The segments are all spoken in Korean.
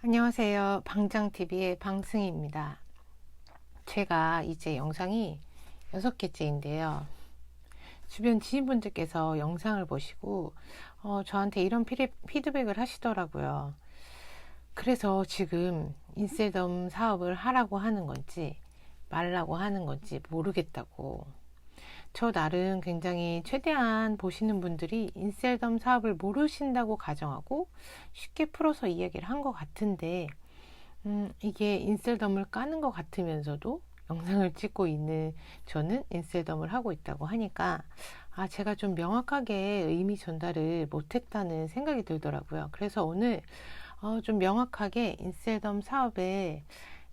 안녕하세요. 방장TV의 방승희입니다. 제가 이제 영상이 6개째인데요. 주변 지인분들께서 영상을 보시고 저한테 이런 피드백을 하시더라고요. 그래서 지금 인셀덤 사업을 하라고 하는 건지 말라고 하는 건지 모르겠다고. 저 나름 굉장히 최대한 보시는 분들이 인셀덤 사업을 모르신다고 가정하고 쉽게 풀어서 이야기를 한 것 같은데 이게 인셀덤을 까는 것 같으면서도 영상을 찍고 있는 저는 인셀덤을 하고 있다고 하니까 제가 좀 명확하게 의미 전달을 못했다는 생각이 들더라고요. 그래서 오늘 좀 명확하게 인셀덤 사업에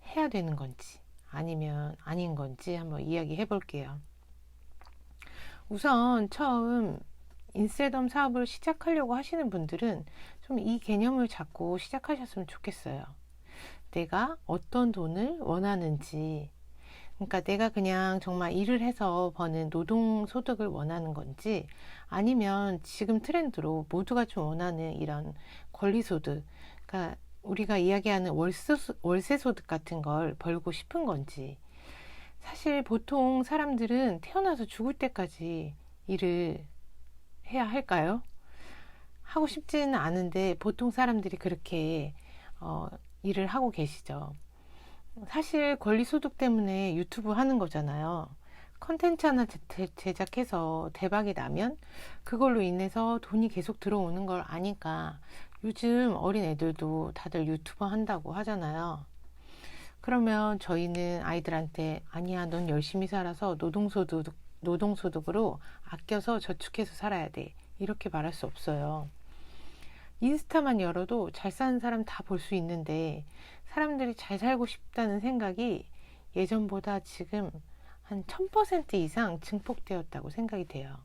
해야 되는 건지 아니면 아닌 건지 한번 이야기해 볼게요. 우선 처음 인셀덤 사업을 시작하려고 하시는 분들은 좀 이 개념을 잡고 시작하셨으면 좋겠어요. 내가 어떤 돈을 원하는지, 그러니까 내가 그냥 정말 일을 해서 버는 노동소득을 원하는 건지, 아니면 지금 트렌드로 모두가 좀 원하는 이런 권리소득, 그러니까 우리가 이야기하는 월세소득 같은 걸 벌고 싶은 건지. 사실 보통 사람들은 태어나서 죽을 때까지 일을 해야 할까요? 하고 싶지는 않은데 보통 사람들이 그렇게 일을 하고 계시죠. 사실 권리소득 때문에 유튜브 하는 거잖아요. 컨텐츠 하나 제작해서 대박이 나면 그걸로 인해서 돈이 계속 들어오는 걸 아니까 요즘 어린 애들도 다들 유튜버 한다고 하잖아요. 그러면 저희는 아이들한테 아니야, 넌 열심히 살아서 노동소득으로 아껴서 저축해서 살아야 돼. 이렇게 말할 수 없어요. 인스타만 열어도 잘 사는 사람 다 볼 수 있는데 사람들이 잘 살고 싶다는 생각이 예전보다 지금 한 1000% 이상 증폭되었다고 생각이 돼요.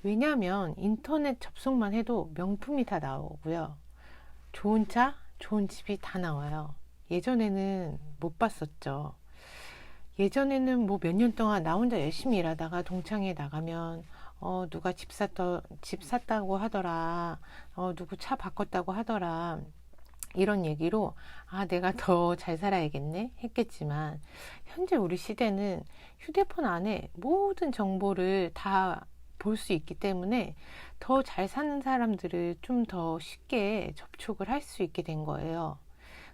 왜냐하면 인터넷 접속만 해도 명품이 다 나오고요. 좋은 차, 좋은 집이 다 나와요. 예전에는 못 봤었죠. 예전에는 뭐 몇 년 동안 나 혼자 열심히 일하다가 동창회 나가면 누가 집 샀다고 하더라. 누구 차 바꿨다고 하더라. 이런 얘기로 내가 더 잘 살아야겠네 했겠지만 현재 우리 시대는 휴대폰 안에 모든 정보를 다 볼 수 있기 때문에 더 잘 사는 사람들을 좀 더 쉽게 접촉을 할 수 있게 된 거예요.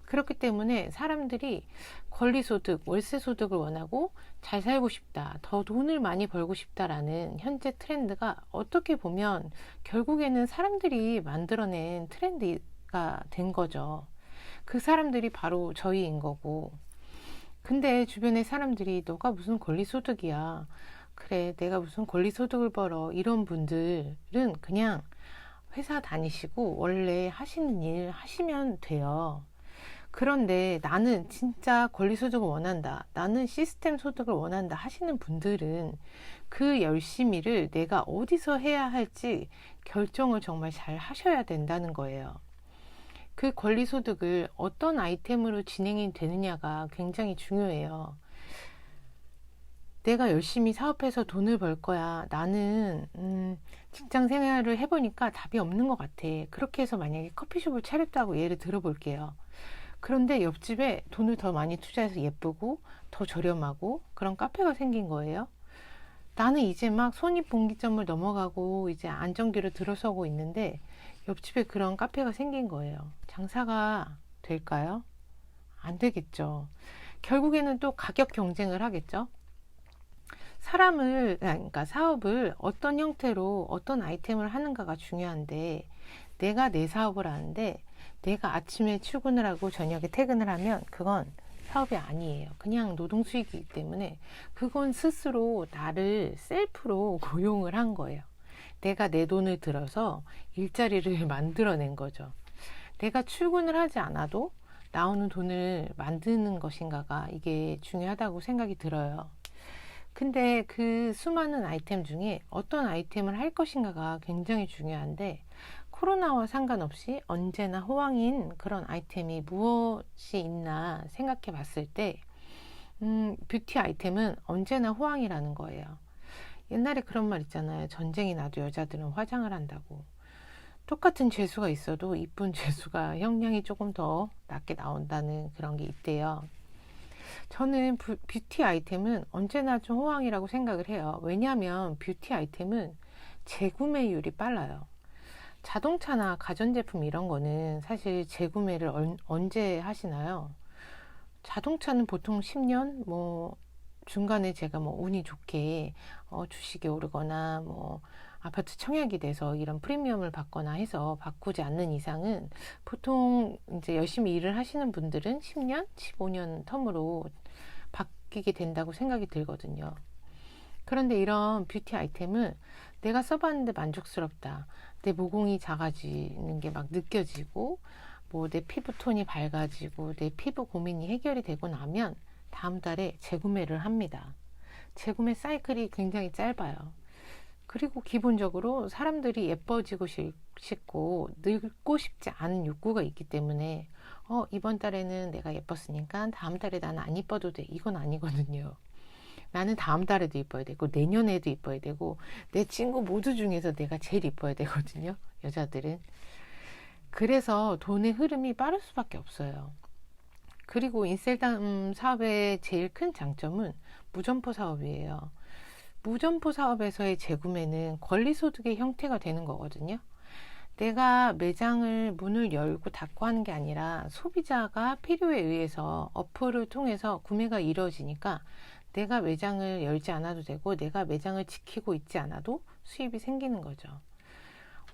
그렇기 때문에 사람들이 권리소득, 월세소득을 원하고 잘 살고 싶다, 더 돈을 많이 벌고 싶다라는 현재 트렌드가 어떻게 보면 결국에는 사람들이 만들어낸 트렌드가 된 거죠. 그 사람들이 바로 저희인 거고. 근데 주변의 사람들이 너가 무슨 권리소득이야. 그래, 내가 무슨 권리소득을 벌어. 이런 분들은 그냥 회사 다니시고 원래 하시는 일 하시면 돼요. 그런데 나는 진짜 권리소득을 원한다. 나는 시스템 소득을 원한다 하시는 분들은 그 열심히를 내가 어디서 해야 할지 결정을 정말 잘 하셔야 된다는 거예요. 그 권리소득을 어떤 아이템으로 진행이 되느냐가 굉장히 중요해요. 내가 열심히 사업해서 돈을 벌 거야. 나는 직장 생활을 해보니까 답이 없는 것 같아. 그렇게 해서 만약에 커피숍을 차렸다고 예를 들어볼게요. 그런데 옆집에 돈을 더 많이 투자해서 예쁘고 더 저렴하고 그런 카페가 생긴 거예요. 나는 이제 막 손익분기점을 넘어가고 이제 안정기로 들어서고 있는데 옆집에 그런 카페가 생긴 거예요. 장사가 될까요? 안 되겠죠. 결국에는 또 가격 경쟁을 하겠죠. 그러니까 사업을 어떤 형태로 어떤 아이템을 하는가가 중요한데 내가 내 사업을 하는데 내가 아침에 출근을 하고 저녁에 퇴근을 하면 그건 사업이 아니에요. 그냥 노동 수익이기 때문에 그건 스스로 나를 셀프로 고용을 한 거예요. 내가 내 돈을 들어서 일자리를 만들어낸 거죠. 내가 출근을 하지 않아도 나오는 돈을 만드는 것인가가 이게 중요하다고 생각이 들어요. 근데 그 수많은 아이템 중에 어떤 아이템을 할 것인가가 굉장히 중요한데 코로나와 상관없이 언제나 호황인 그런 아이템이 무엇이 있나 생각해 봤을 때 뷰티 아이템은 언제나 호황이라는 거예요. 옛날에 그런 말 있잖아요. 전쟁이 나도 여자들은 화장을 한다고. 똑같은 재수가 있어도 이쁜 재수가 형량이 조금 더 낮게 나온다는 그런 게 있대요. 저는 뷰티 아이템은 언제나 좀 호황이라고 생각을 해요. 왜냐하면 뷰티 아이템은 재구매율이 빨라요. 자동차나 가전제품 이런 거는 사실 재구매를 언제 하시나요? 자동차는 보통 10년, 중간에 제가 운이 좋게 주식이 오르거나 아파트 청약이 돼서 이런 프리미엄을 받거나 해서 바꾸지 않는 이상은 보통 이제 열심히 일을 하시는 분들은 10년, 15년 텀으로 바뀌게 된다고 생각이 들거든요. 그런데 이런 뷰티 아이템은 내가 써봤는데 만족스럽다. 내 모공이 작아지는 게 막 느껴지고, 내 피부 톤이 밝아지고, 내 피부 고민이 해결이 되고 나면 다음 달에 재구매를 합니다. 재구매 사이클이 굉장히 짧아요. 그리고 기본적으로 사람들이 예뻐지고 싶고 늙고 싶지 않은 욕구가 있기 때문에 이번 달에는 내가 예뻤으니까 다음 달에 나는 안 예뻐도 돼. 이건 아니거든요. 나는 다음 달에도 이뻐야 되고 내년에도 이뻐야 되고 내 친구 모두 중에서 내가 제일 이뻐야 되거든요. 여자들은. 그래서 돈의 흐름이 빠를 수밖에 없어요. 그리고 인셀담 사업의 제일 큰 장점은 무점포 사업이에요. 무점포 사업에서의 재구매는 권리소득의 형태가 되는 거거든요. 내가 매장을 문을 열고 닫고 하는 게 아니라 소비자가 필요에 의해서 어플을 통해서 구매가 이루어지니까 내가 매장을 열지 않아도 되고 내가 매장을 지키고 있지 않아도 수입이 생기는 거죠.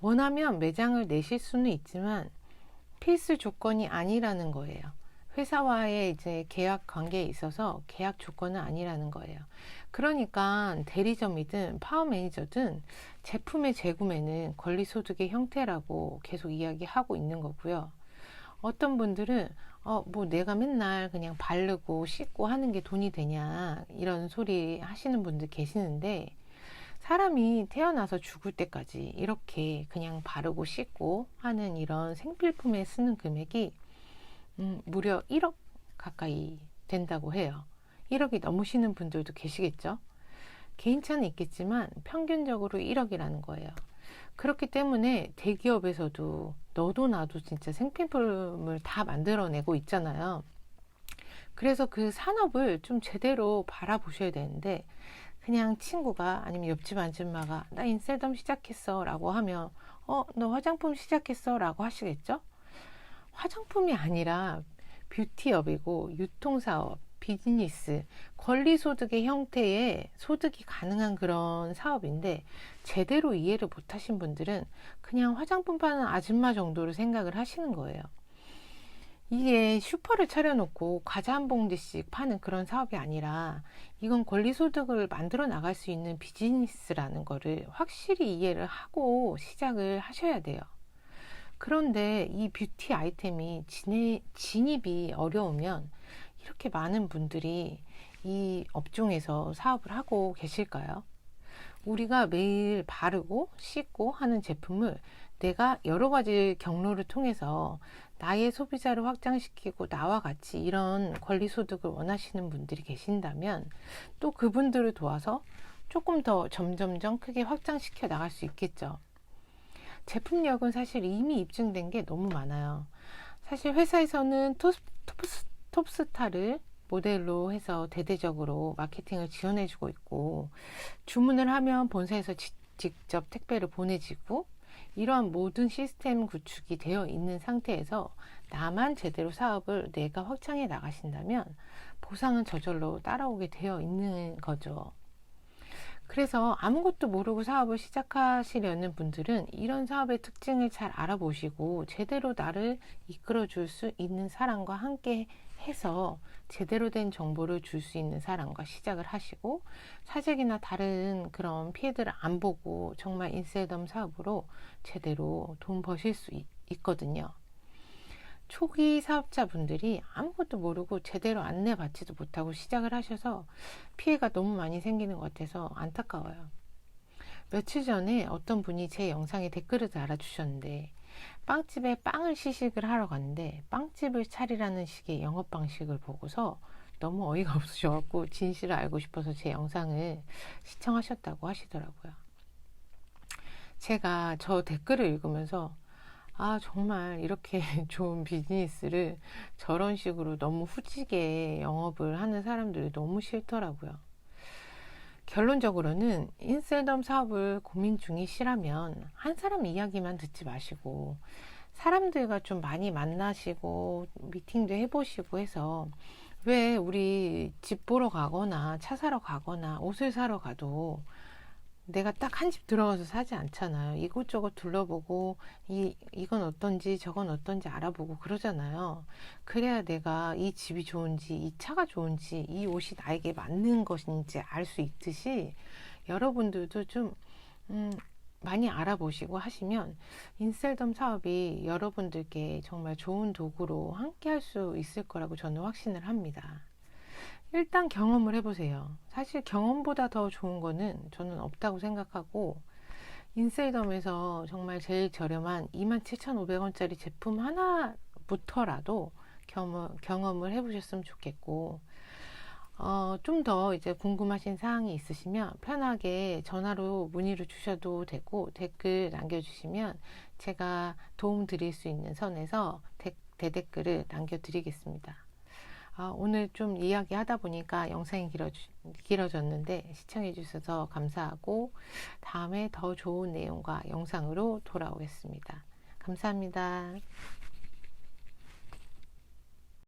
원하면 매장을 내실 수는 있지만 필수 조건이 아니라는 거예요. 회사와의 이제 계약 관계에 있어서 계약 조건은 아니라는 거예요. 그러니까 대리점이든 파워 매니저든 제품의 재구매는 권리소득의 형태라고 계속 이야기하고 있는 거고요. 어떤 분들은 내가 맨날 그냥 바르고 씻고 하는 게 돈이 되냐 이런 소리 하시는 분들 계시는데 사람이 태어나서 죽을 때까지 이렇게 그냥 바르고 씻고 하는 이런 생필품에 쓰는 금액이 무려 1억 가까이 된다고 해요. 1억이 넘으시는 분들도 계시겠죠. 개인차는 있겠지만 평균적으로 1억이라는 거예요. 그렇기 때문에 대기업에서도 너도 나도 진짜 생필품을 다 만들어내고 있잖아요. 그래서 그 산업을 좀 제대로 바라보셔야 되는데 그냥 친구가 아니면 옆집 아줌마가 나 인셀덤 시작했어 라고 하면 너 화장품 시작했어 라고 하시겠죠? 화장품이 아니라 뷰티업이고 유통사업, 비즈니스, 권리소득의 형태의 소득이 가능한 그런 사업인데 제대로 이해를 못하신 분들은 그냥 화장품 파는 아줌마 정도로 생각을 하시는 거예요. 이게 슈퍼를 차려놓고 과자 한 봉지씩 파는 그런 사업이 아니라 이건 권리소득을 만들어 나갈 수 있는 비즈니스라는 거를 확실히 이해를 하고 시작을 하셔야 돼요. 그런데 이 뷰티 아이템이 진입이 어려우면 이렇게 많은 분들이 이 업종에서 사업을 하고 계실까요? 우리가 매일 바르고 씻고 하는 제품을 내가 여러 가지 경로를 통해서 나의 소비자를 확장시키고 나와 같이 이런 권리소득을 원하시는 분들이 계신다면 또 그분들을 도와서 조금 더 점점점 크게 확장시켜 나갈 수 있겠죠. 제품력은 사실 이미 입증된 게 너무 많아요. 사실 회사에서는 톱스타를 모델로 해서 대대적으로 마케팅을 지원해주고 있고 주문을 하면 본사에서 직접 택배를 보내지고 이러한 모든 시스템 구축이 되어 있는 상태에서 나만 제대로 사업을 내가 확장해 나가신다면 보상은 저절로 따라오게 되어 있는 거죠. 그래서 아무것도 모르고 사업을 시작하시려는 분들은 이런 사업의 특징을 잘 알아보시고 제대로 나를 이끌어 줄 수 있는 사람과 함께 해서 제대로 된 정보를 줄 수 있는 사람과 시작을 하시고 사재기나 다른 그런 피해들을 안 보고 정말 인셀덤 사업으로 제대로 돈 버실 수 있거든요. 초기 사업자분들이 아무것도 모르고 제대로 안내받지도 못하고 시작을 하셔서 피해가 너무 많이 생기는 것 같아서 안타까워요. 며칠 전에 어떤 분이 제 영상에 댓글을 달아주셨는데 빵집에 빵을 시식을 하러 갔는데 빵집을 차리라는 식의 영업 방식을 보고서 너무 어이가 없으셔갖고 진실을 알고 싶어서 제 영상을 시청하셨다고 하시더라고요. 제가 저 댓글을 읽으면서 아, 정말 이렇게 좋은 비즈니스를 저런 식으로 너무 후지게 영업을 하는 사람들이 너무 싫더라고요. 결론적으로는 인셀덤 사업을 고민 중이시라면 한 사람 이야기만 듣지 마시고 사람들과 좀 많이 만나시고 미팅도 해보시고 해서, 왜 우리 집 보러 가거나 차 사러 가거나 옷을 사러 가도 내가 딱 한 집 들어가서 사지 않잖아요. 이곳저곳 둘러보고 이건 어떤지 저건 어떤지 알아보고 그러잖아요. 그래야 내가 이 집이 좋은지 이 차가 좋은지 이 옷이 나에게 맞는 것인지 알 수 있듯이, 여러분들도 좀 많이 알아보시고 하시면 인셀덤 사업이 여러분들께 정말 좋은 도구로 함께 할 수 있을 거라고 저는 확신을 합니다. 일단 경험을 해보세요. 사실 경험보다 더 좋은 거는 저는 없다고 생각하고, 인셀덤에서 정말 제일 저렴한 27,500원짜리 제품 하나부터라도 경험을 해보셨으면 좋겠고, 좀 더 이제 궁금하신 사항이 있으시면 편하게 전화로 문의를 주셔도 되고, 댓글 남겨주시면 제가 도움 드릴 수 있는 선에서 대댓글을 남겨드리겠습니다. 오늘 좀 이야기하다 보니까 영상이 길어졌는데 시청해 주셔서 감사하고, 다음에 더 좋은 내용과 영상으로 돌아오겠습니다. 감사합니다.